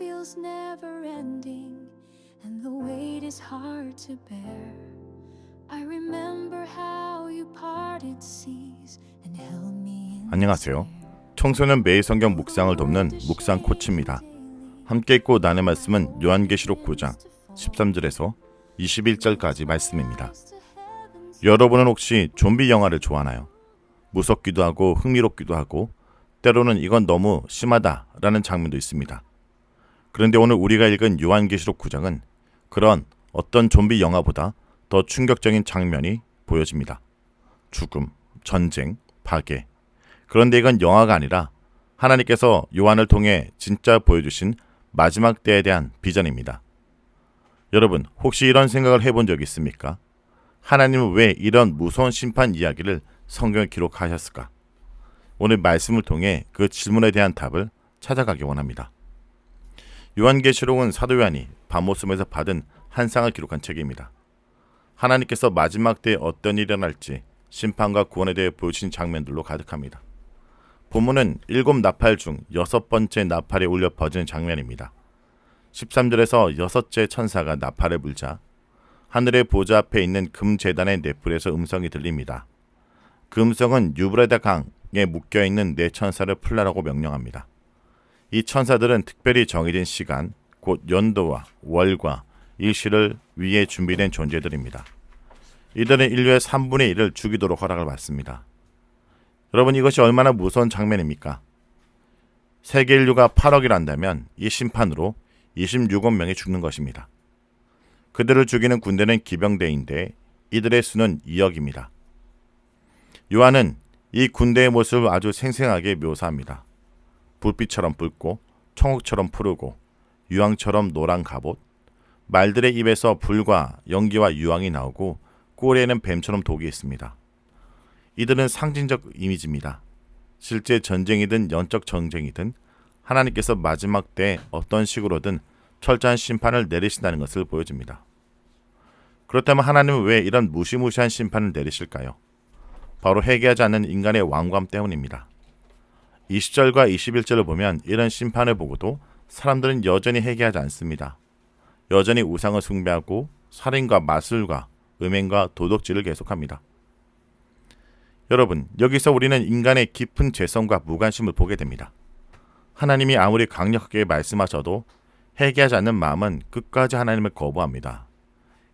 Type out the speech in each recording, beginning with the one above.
feels never ending, and the weight is hard to bear. I remember how you parted seas and held me in 안녕하세요. 청소년 매일 성경 묵상을 돕는 묵상 코치입니다. 함께 읽고 나눌 말씀은 요한계시록 9장 13절에서 21절까지 말씀입니다. 여러분은 혹시 좀비 영화를 좋아하나요? 무섭기도 하고 흥미롭기도 하고 때로는 이건 너무 심하다라는 장면도 있습니다. 그런데 오늘 우리가 읽은 요한계시록 9장은 그런 어떤 좀비 영화보다 더 충격적인 장면이 보여집니다. 죽음, 전쟁, 파괴. 그런데 이건 영화가 아니라 하나님께서 요한을 통해 진짜 보여주신 마지막 때에 대한 비전입니다. 여러분, 혹시 이런 생각을 해본 적 있습니까? 하나님은 왜 이런 무서운 심판 이야기를 성경에 기록하셨을까? 오늘 말씀을 통해 그 질문에 대한 답을 찾아가기 원합니다. 요한계시록은 사도 요한이 밤모섬에서 받은 한 상을 기록한 책입니다. 하나님께서 마지막 때에 어떤 일이 일어날지 심판과 구원에 대해 보여주신 장면들로 가득합니다. 본문은 7 나팔 중 6번째 나팔에 울려 퍼지는 장면입니다. 13절에서 6째 천사가 나팔을 불자 하늘의 보좌 앞에 있는 금제단의 넷불에서 음성이 들립니다. 그 음성은 유브라데 강에 묶여있는 네 천사를 풀라라고 명령합니다. 이 천사들은 특별히 정해진 시간, 곧 연도와 월과 일시를 위해 준비된 존재들입니다. 이들은 인류의 3분의 1을 죽이도록 허락을 받습니다. 여러분, 이것이 얼마나 무서운 장면입니까? 세계 인류가 8억이란다면 이 심판으로 26억 명이 죽는 것입니다. 그들을 죽이는 군대는 기병대인데 이들의 수는 2억입니다. 요한은 이 군대의 모습을 아주 생생하게 묘사합니다. 불빛처럼 붉고 청옥처럼 푸르고 유황처럼 노란 갑옷, 말들의 입에서 불과 연기와 유황이 나오고 꼬리에는 뱀처럼 독이 있습니다. 이들은 상징적 이미지입니다. 실제 전쟁이든 영적 전쟁이든 하나님께서 마지막 때에 어떤 식으로든 철저한 심판을 내리신다는 것을 보여줍니다. 그렇다면 하나님은 왜 이런 무시무시한 심판을 내리실까요? 바로 회개하지 않는 인간의 완고함 때문입니다. 20절과 21절을 보면 이런 심판을 보고도 사람들은 여전히 회개하지 않습니다. 여전히 우상을 숭배하고 살인과 마술과 음행과 도덕질을 계속합니다. 여러분, 여기서 우리는 인간의 깊은 죄성과 무관심을 보게 됩니다. 하나님이 아무리 강력하게 말씀하셔도 회개하지 않는 마음은 끝까지 하나님을 거부합니다.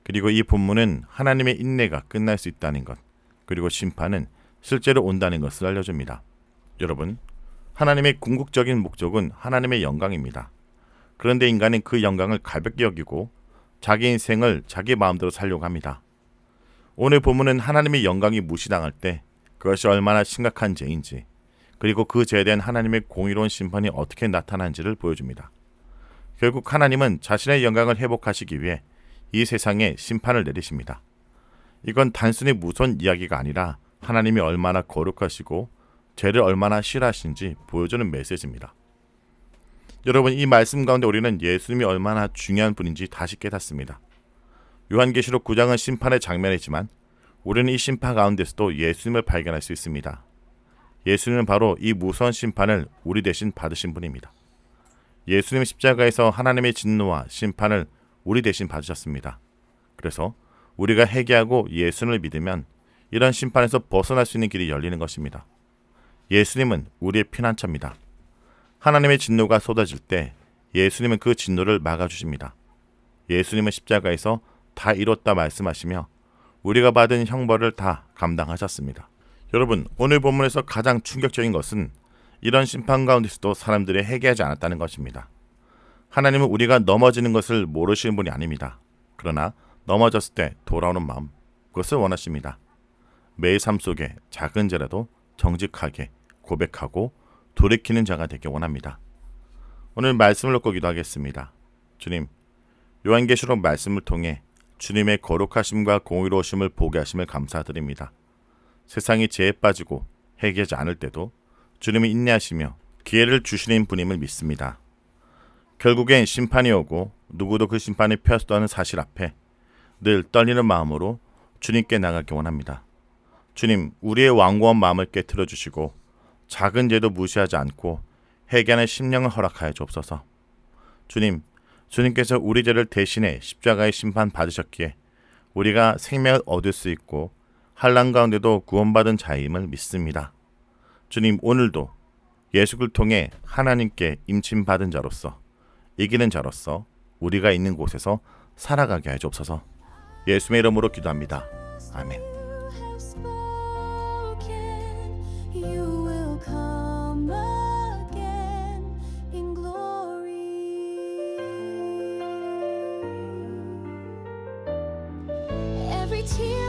그리고 이 본문은 하나님의 인내가 끝날 수 있다는 것, 그리고 심판은 실제로 온다는 것을 알려줍니다. 여러분, 하나님의 궁극적인 목적은 하나님의 영광입니다. 그런데 인간은 그 영광을 가볍게 여기고 자기 인생을 자기 마음대로 살려고 합니다. 오늘 본문은 하나님의 영광이 무시당할 때 그것이 얼마나 심각한 죄인지, 그리고 그 죄에 대한 하나님의 공의로운 심판이 어떻게 나타나는지를 보여줍니다. 결국 하나님은 자신의 영광을 회복하시기 위해 이 세상에 심판을 내리십니다. 이건 단순히 무서운 이야기가 아니라 하나님이 얼마나 거룩하시고 죄를 얼마나 싫어하시는지 보여주는 메시지입니다. 여러분, 이 말씀 가운데 우리는 예수님이 얼마나 중요한 분인지 다시 깨닫습니다. 요한계시록 9장은 심판의 장면이지만 우리는 이 심판 가운데서도 예수님을 발견할 수 있습니다. 예수님은 바로 이 무서운 심판을 우리 대신 받으신 분입니다. 예수님 십자가에서 하나님의 진노와 심판을 우리 대신 받으셨습니다. 그래서 우리가 회개하고 예수님을 믿으면 이런 심판에서 벗어날 수 있는 길이 열리는 것입니다. 예수님은 우리의 피난처입니다. 하나님의 진노가 쏟아질 때 예수님은 그 진노를 막아주십니다. 예수님은 십자가에서 다 이뤘다 말씀하시며 우리가 받은 형벌을 다 감당하셨습니다. 여러분, 오늘 본문에서 가장 충격적인 것은 이런 심판 가운데서도 사람들이 회개하지 않았다는 것입니다. 하나님은 우리가 넘어지는 것을 모르시는 분이 아닙니다. 그러나 넘어졌을 때 돌아오는 마음, 그것을 원하십니다. 매일 삶 속에 작은 죄라도 정직하게 고백하고 돌이키는 자가 되길 원합니다. 오늘 말씀을 놓고 기도하겠습니다. 주님, 요한계시록 말씀을 통해 주님의 거룩하심과 공의로우심을 보게 하심을 감사드립니다. 세상이 죄에 빠지고 회개하지 않을 때도 주님이 인내하시며 기회를 주시는 분임을 믿습니다. 결국엔 심판이 오고 누구도 그 심판이 피할 수 없다는 사실 앞에 늘 떨리는 마음으로 주님께 나가기 원합니다. 주님, 우리의 완고한 마음을 깨트려 주시고 작은 죄도 무시하지 않고 회개하는 심령을 허락하여 주옵소서. 주님께서 우리 죄를 대신해 십자가의 심판 받으셨기에 우리가 생명을 얻을 수 있고 환난 가운데도 구원받은 자임을 믿습니다. 주님, 오늘도 예수를 통해 하나님께 임침받은 자로서 이기는 자로서 우리가 있는 곳에서 살아가게 하여 주옵소서. 예수의 이름으로 기도합니다. 아멘. You have spoken, you will come again in glory. Every tear